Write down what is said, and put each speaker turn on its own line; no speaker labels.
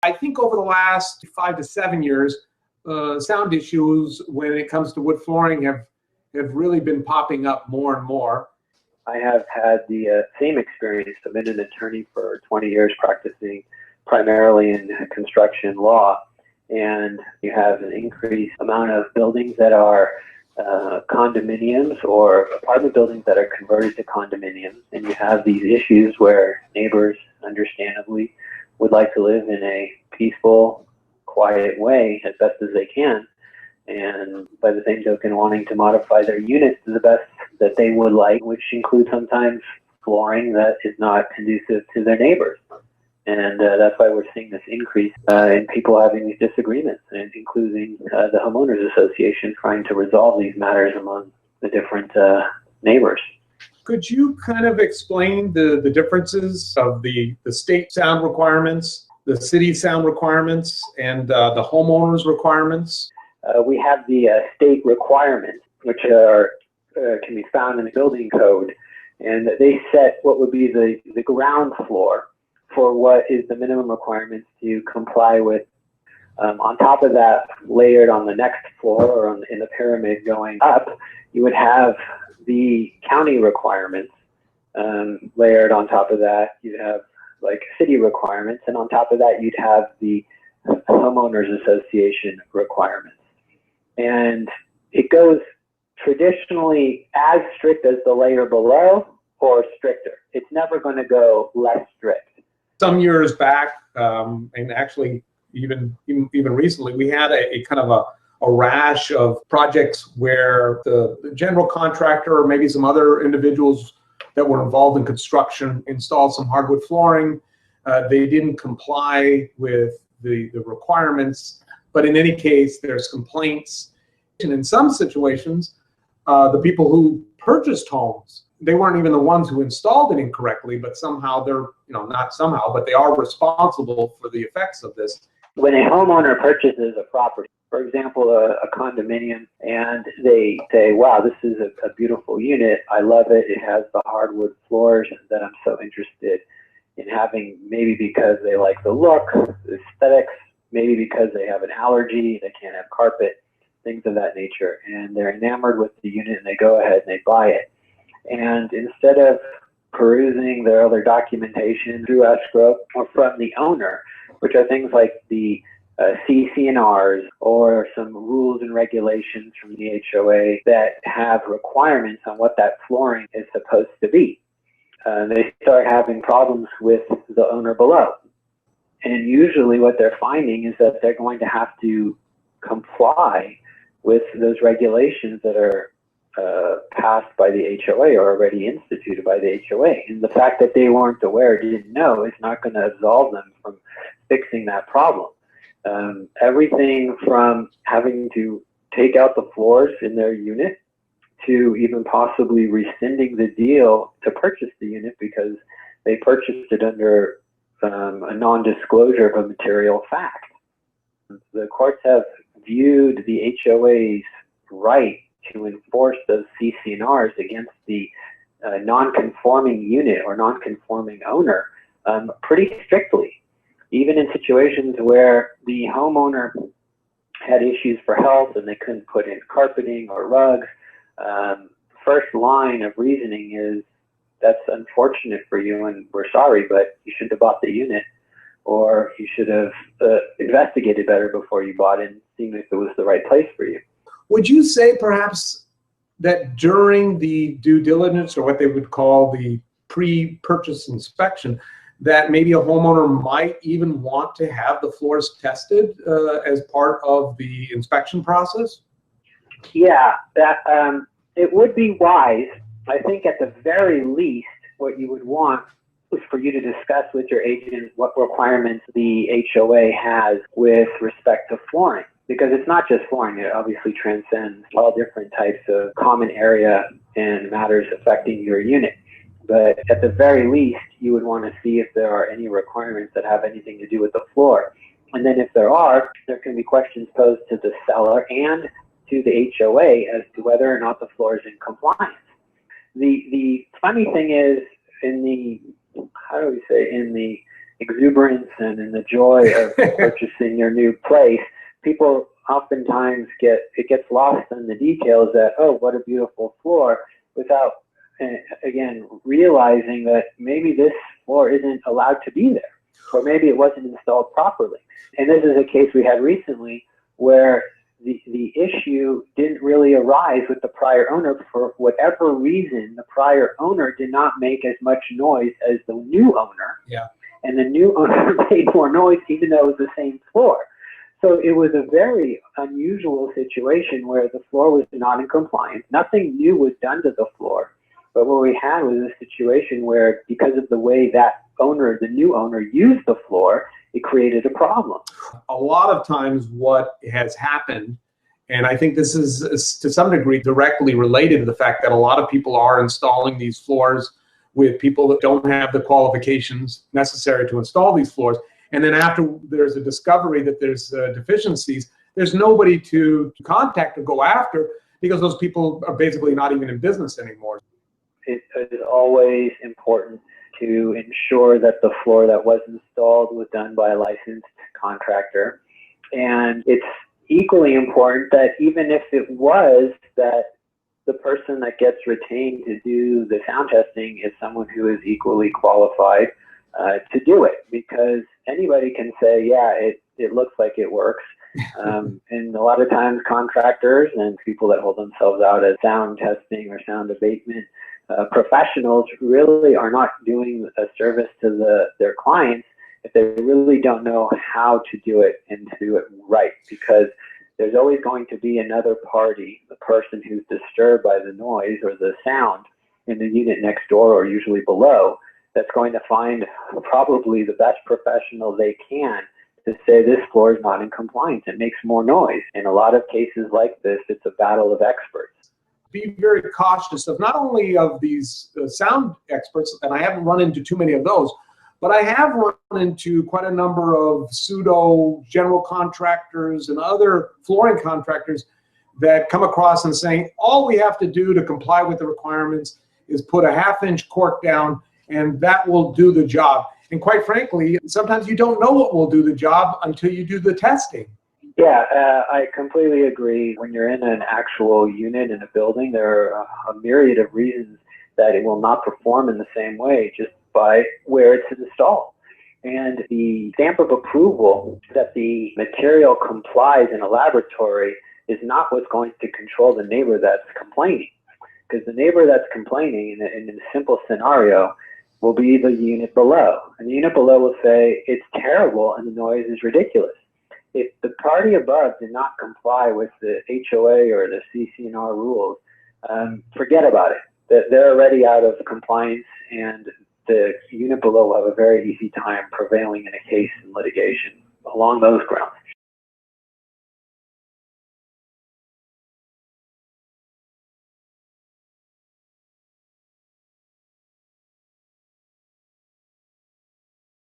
I think over the last 5 to 7 years, sound issues when it comes to wood flooring have really been popping up more and more.
I have had the same experience. I've been an attorney for 20 years practicing primarily in construction law, and you have an increased amount of buildings that are condominiums or apartment buildings that are converted to condominiums, and you have these issues where neighbors understandably would like to live in a peaceful, quiet way as best as they can, and by the same token wanting to modify their units to the best that they would like, which includes sometimes flooring that is not conducive to their neighbors. And that's why we're seeing this increase in people having these disagreements, and including the Homeowners Association trying to resolve these matters among the different neighbors.
Could you kind of explain the differences of the state sound requirements, the city sound requirements, and the homeowners requirements?
We have the state requirements, which are can be found in the building code, and they set what would be the ground floor for what is the minimum requirements to comply with. On top of that, layered on the next floor or in the pyramid going up, you would have the county requirements. Layered on top of that, you'd have like city requirements, and on top of that, you'd have the Homeowners Association requirements. And it goes traditionally as strict as the layer below or stricter. It's never going to go less strict.
Some years back, and actually even recently, we had a kind of a rash of projects where the general contractor or maybe some other individuals that were involved in construction installed some hardwood flooring. They didn't comply with the requirements, but in any case, there's complaints. And in some situations, the people who purchased homes, they weren't even the ones who installed it incorrectly, but somehow they're, not somehow, but they are responsible for the effects of this.
When a homeowner purchases a property, for example, a condominium, and they say, wow, this is a beautiful unit. I love it. It has the hardwood floors that I'm so interested in having, maybe because they like the look, the aesthetics, maybe because they have an allergy, they can't have carpet, things of that nature, and they're enamored with the unit and they go ahead and they buy it. And instead of perusing their other documentation through escrow or from the owner, which are things like the CC&Rs or some rules and regulations from the HOA that have requirements on what that flooring is supposed to be, they start having problems with the owner below. And usually what they're finding is that they're going to have to comply with those regulations that are passed by the HOA or already instituted by the HOA. And the fact that they weren't aware, didn't know, is not going to absolve them from fixing that problem. Everything from having to take out the floors in their unit to even possibly rescinding the deal to purchase the unit because they purchased it under a non-disclosure of a material fact. The courts have viewed the HOA's right to enforce those CC&Rs against the non-conforming unit or non-conforming owner pretty strictly. Even in situations where the homeowner had issues for health and they couldn't put in carpeting or rugs, first line of reasoning is, that's unfortunate for you and we're sorry, but you shouldn't have bought the unit, or you should have investigated better before you bought it and seen if it was the right place for you.
Would you say perhaps that during the due diligence, or what they would call the pre-purchase inspection, that maybe a homeowner might even want to have the floors tested as part of the inspection process?
Yeah, it would be wise. I think at the very least, what you would want is for you to discuss with your agent what requirements the HOA has with respect to flooring. Because it's not just flooring, it obviously transcends all different types of common area and matters affecting your unit. But at the very least, you would want to see if there are any requirements that have anything to do with the floor. And then if there are, there can be questions posed to the seller and to the HOA as to whether or not the floor is in compliance. The funny thing is, in the exuberance and in the joy of purchasing your new place, people oftentimes it gets lost in the details that, oh, what a beautiful floor, without, again, realizing that maybe this floor isn't allowed to be there, or maybe it wasn't installed properly. And this is a case we had recently where the issue didn't really arise with the prior owner. For whatever reason, the prior owner did not make as much noise as the new owner.
Yeah.
And the new owner made more noise even though it was the same floor. So it was a very unusual situation where the floor was not in compliance. Nothing new was done to the floor. But what we had was a situation where, because of the way that owner, the new owner, used the floor, it created a problem.
A lot of times what has happened, and I think this is to some degree directly related to the fact that a lot of people are installing these floors with people that don't have the qualifications necessary to install these floors. And then after there's a discovery that there's deficiencies, there's nobody to contact or go after, because those people are basically not even in business anymore.
It is always important to ensure that the floor that was installed was done by a licensed contractor. And it's equally important that even if it was, that the person that gets retained to do the sound testing is someone who is equally qualified to do it, because anybody can say, yeah, it looks like it works. And a lot of times contractors and people that hold themselves out as sound testing or sound abatement professionals really are not doing a service to their clients if they really don't know how to do it and to do it right, because there's always going to be another party, the person who's disturbed by the noise or the sound in the unit next door or usually below, that's going to find probably the best professional they can to say this floor is not in compliance. It makes more noise. In a lot of cases like this, it's a battle of experts.
Be very cautious of not only of these sound experts, and I haven't run into too many of those, but I have run into quite a number of pseudo general contractors and other flooring contractors that come across and saying, all we have to do to comply with the requirements is put a half-inch cork down and that will do the job. And quite frankly, sometimes you don't know what will do the job until you do the testing.
Yeah, I completely agree. When you're in an actual unit in a building, there are a myriad of reasons that it will not perform in the same way just by where it's installed. And the stamp of approval that the material complies in a laboratory is not what's going to control the neighbor that's complaining. Because the neighbor that's complaining in a simple scenario will be the unit below. And the unit below will say, it's terrible and the noise is ridiculous. If the party above did not comply with the HOA or the CC&R rules, forget about it. They're already out of compliance, and the unit below will have a very easy time prevailing in a case in litigation along those grounds.